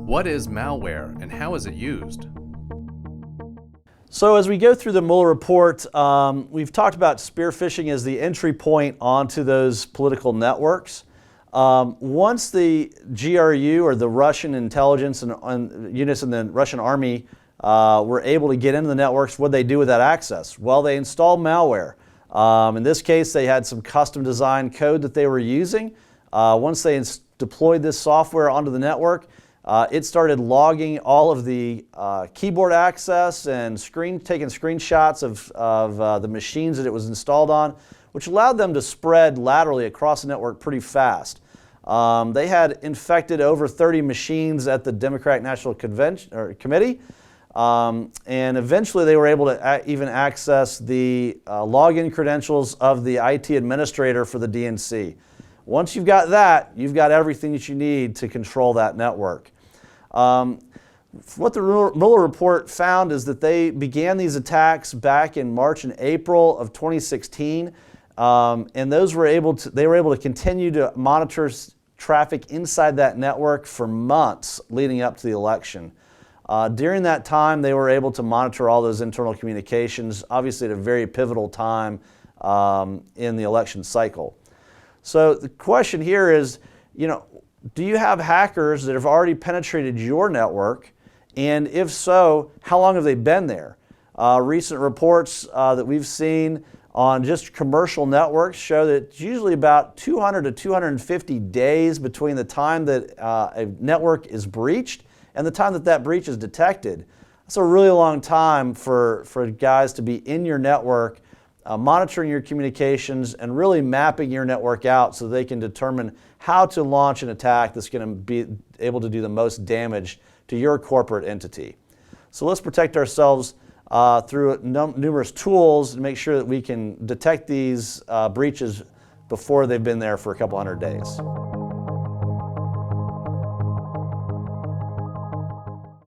What is malware and how is it used? So as we go through the Mueller Report, we've talked about spear phishing as the entry point onto those political networks. Once the GRU, or the Russian intelligence and units in the Russian army, were able to get into the networks, what did they do with that access? Well, they installed malware. In this case, they had some custom designed code that they were using. Once they deployed this software onto the network, it started logging all of the keyboard access and taking screenshots of the machines that it was installed on, which allowed them to spread laterally across the network pretty fast. They had infected over 30 machines at the Democratic National Committee, and eventually they were able to even access the login credentials of the IT administrator for the DNC. Once you've got that, you've got everything that you need to control that network. What the Mueller Report found is that they began these attacks back in March and April of 2016, and they were able to continue to monitor traffic inside that network for months leading up to the election. During that time, they were able to monitor all those internal communications, obviously at a very pivotal time in the election cycle. So the question here is, do you have hackers that have already penetrated your network? And if so, how long have they been there? Recent reports that we've seen on just commercial networks show that it's usually about 200 to 250 days between the time that a network is breached and the time that that breach is detected. That's a really long time for guys to be in your network, monitoring your communications and really mapping your network out so they can determine how to launch an attack that's going to be able to do the most damage to your corporate entity. So let's protect ourselves through numerous tools and make sure that we can detect these breaches before they've been there for a couple hundred days.